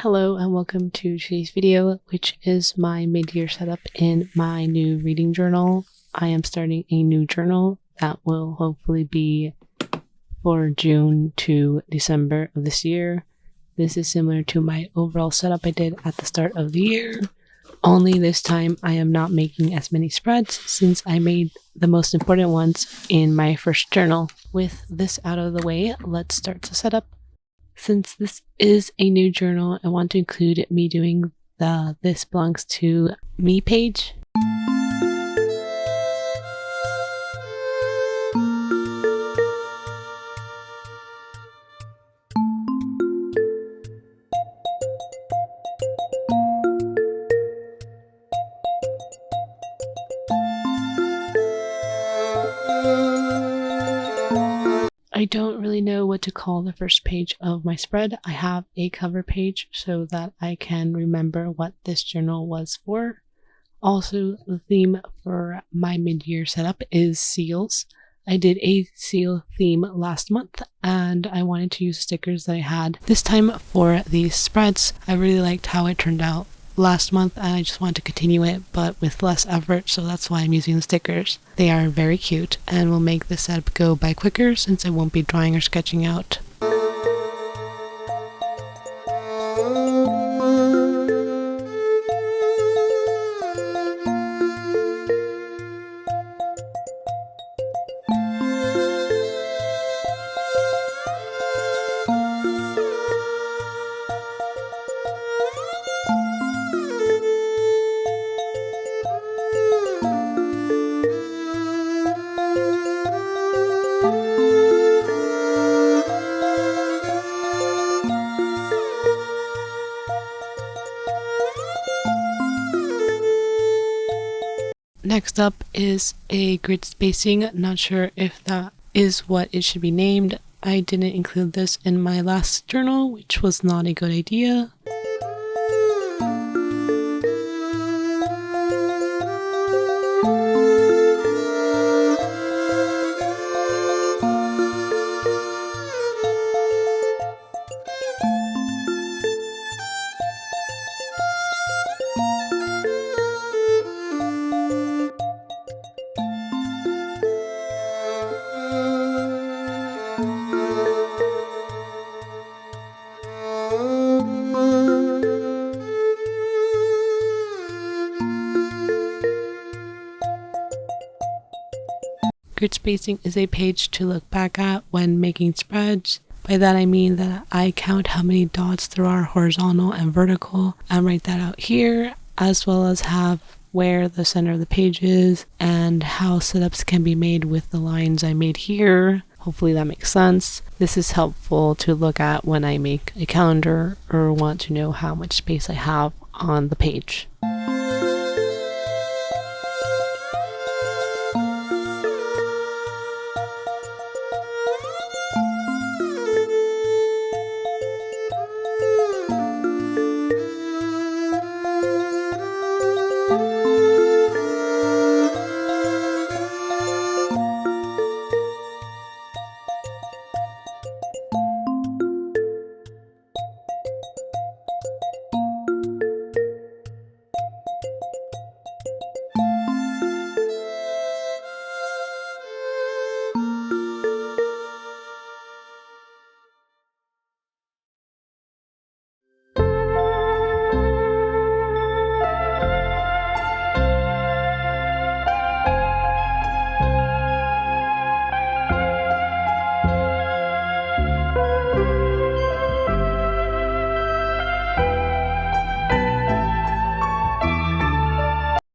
Hello and welcome to today's video, which is my mid-year setup in my new reading journal. I am starting a new journal that will hopefully be for June to December of this year. This is similar to my overall setup I did at the start of the year, only this time I am not making as many spreads since I made the most important ones in my first journal. With this out of the way, let's start the setup. Since this is a new journal, I want to include me doing the This Belongs to Me page. I don't really know what to call the first page of my spread. I have a cover page so that I can remember what this journal was for. Also, the theme for my mid-year setup is seals. I did a seal theme last month and I wanted to use stickers that I had this time for these spreads. I really liked how it turned out last month and I just want to continue it but with less effort, so that's why I'm using the stickers. They are very cute and will make the setup go by quicker since I won't be drawing or sketching out. Next up is a grid spacing. Not sure if that is what it should be named. I didn't include this in my last journal, which was not a good idea. Grid spacing is a page to look back at when making spreads. By that I mean that I count how many dots there are horizontal and vertical and write that out here, as well as have where the center of the page is and how setups can be made with the lines I made here. Hopefully that makes sense. This is helpful to look at when I make a calendar or want to know how much space I have on the page.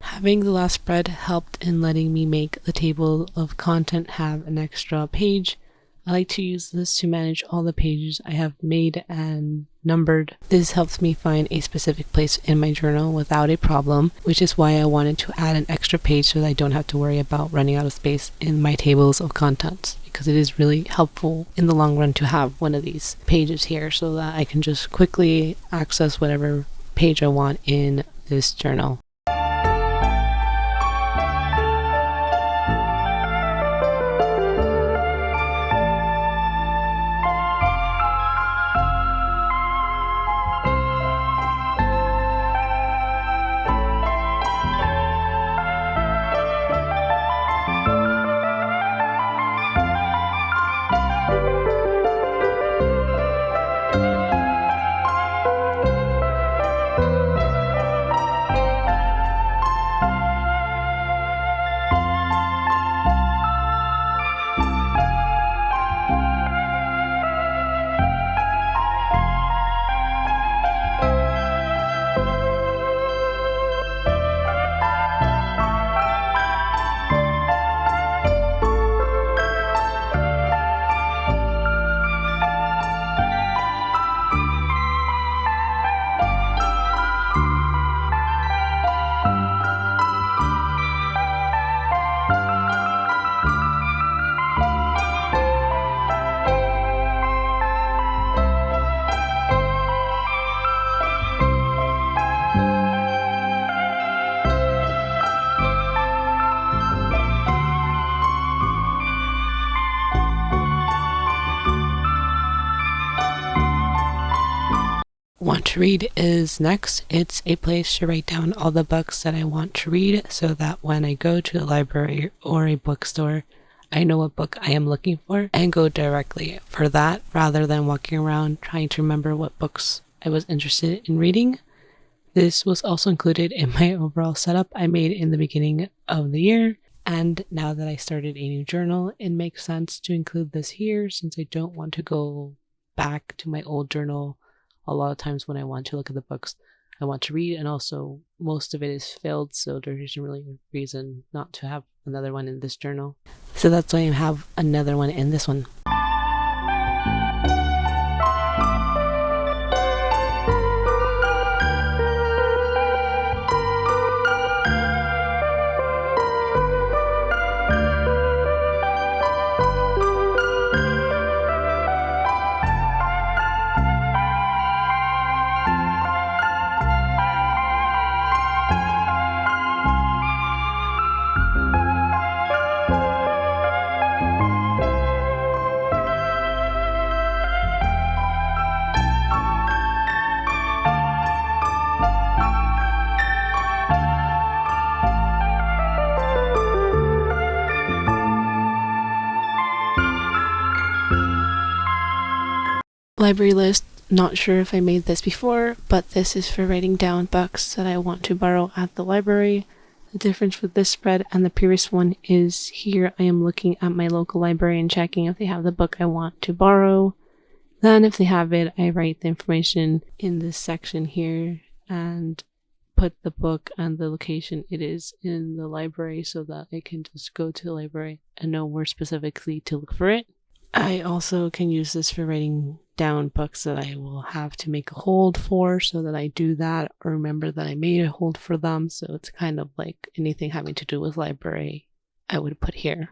Having the last spread helped in letting me make the table of content have an extra page. I like to use this to manage all the pages I have made and numbered. This helps me find a specific place in my journal without a problem, which is why I wanted to add an extra page so that I don't have to worry about running out of space in my tables of contents, because it is really helpful in the long run to have one of these pages here so that I can just quickly access whatever page I want in this journal. Want to Read is next. It's a place to write down all the books that I want to read so that when I go to the library or a bookstore, I know what book I am looking for and go directly for that rather than walking around trying to remember what books I was interested in reading. This was also included in my overall setup I made in the beginning of the year, and now that I started a new journal, it makes sense to include this here since I don't want to go back to my old journal a lot of times when I want to look at the books I want to read, and also most of it is filled, so there isn't really a reason not to have another one in this journal. So that's why I have another one in this one. Library list. Not sure if I made this before, but this is for writing down books that I want to borrow at the library. The difference with this spread and the previous one is here I am looking at my local library and checking if they have the book I want to borrow. Then if they have it, I write the information in this section here and put the book and the location it is in the library so that I can just go to the library and know where specifically to look for it. I also can use this for writing down books that I will have to make a hold for so that I do that or remember that I made a hold for them. So it's kind of like anything having to do with library I would put here.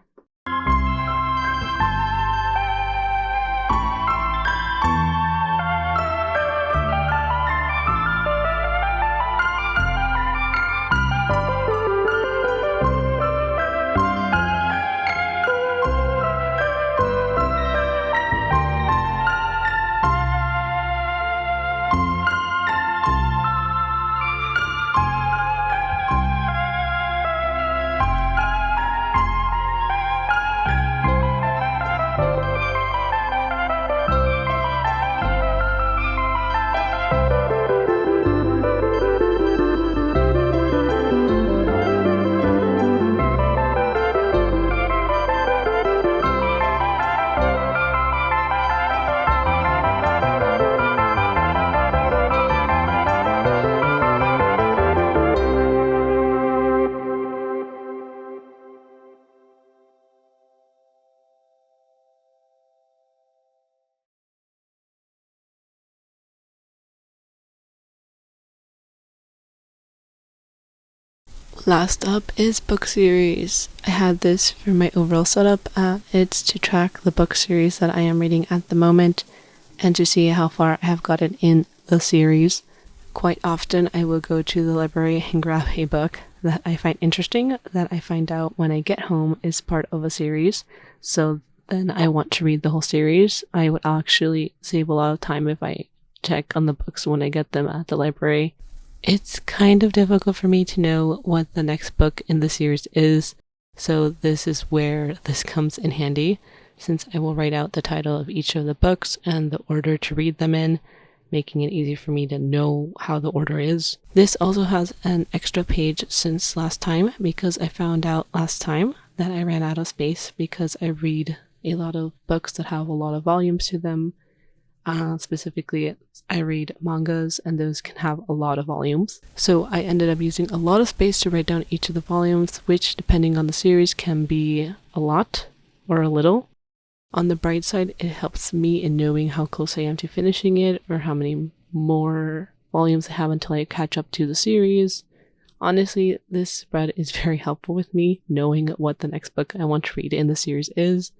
Last up is book series. I had this for my overall setup. It's to track the book series that I am reading at the moment and to see how far I have gotten in the series. Quite often I will go to the library and grab a book that I find interesting that I find out when I get home is part of a series. So then I want to read the whole series. I would actually save a lot of time if I check on the books when I get them at the library. It's kind of difficult for me to know what the next book in the series is, so this is where this comes in handy, since I will write out the title of each of the books and the order to read them in, making it easy for me to know how the order is. This also has an extra page since last time, because I found out last time that I ran out of space because I read a lot of books that have a lot of volumes to them. Specifically, I read mangas and those can have a lot of volumes. So I ended up using a lot of space to write down each of the volumes, which depending on the series can be a lot or a little. On the bright side, it helps me in knowing how close I am to finishing it or how many more volumes I have until I catch up to the series. Honestly, this spread is very helpful with me knowing what the next book I want to read in the series is.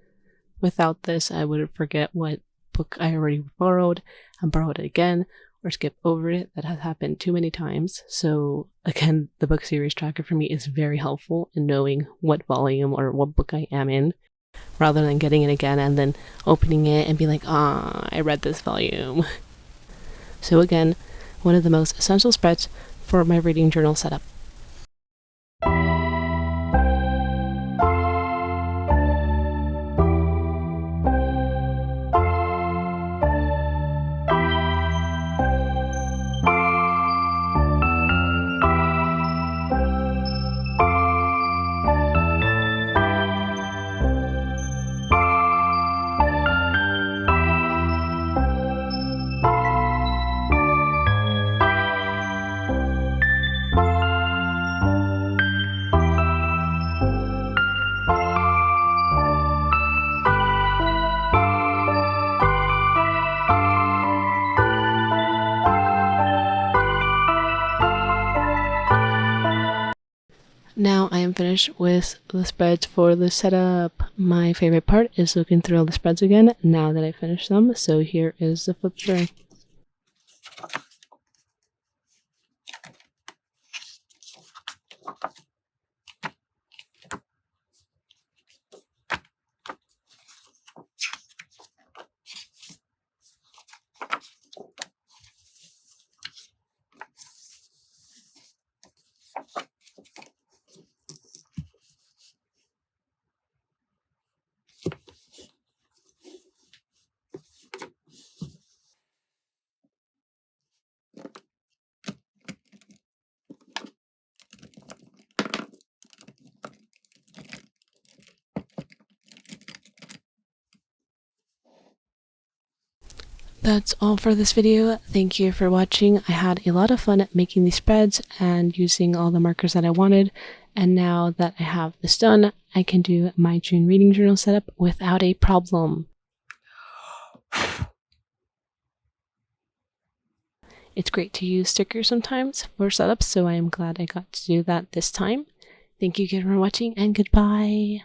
Without this, I would forget what book I already borrowed and borrow it again or skip over it. That has happened too many times. So again, the book series tracker for me is very helpful in knowing what volume or what book I am in, rather than getting it again and then opening it and being like, I read this volume. So again, one of the most essential spreads for my reading journal setup. Now I am finished with the spreads for the setup. My favorite part is looking through all the spreads again now that I finished them. So here is the flip through. That's all for this video. Thank you for watching. I had a lot of fun making these spreads and using all the markers that I wanted. And now that I have this done, I can do my June reading journal setup without a problem. It's great to use stickers sometimes for setups, so I am glad I got to do that this time. Thank you again for watching, and goodbye.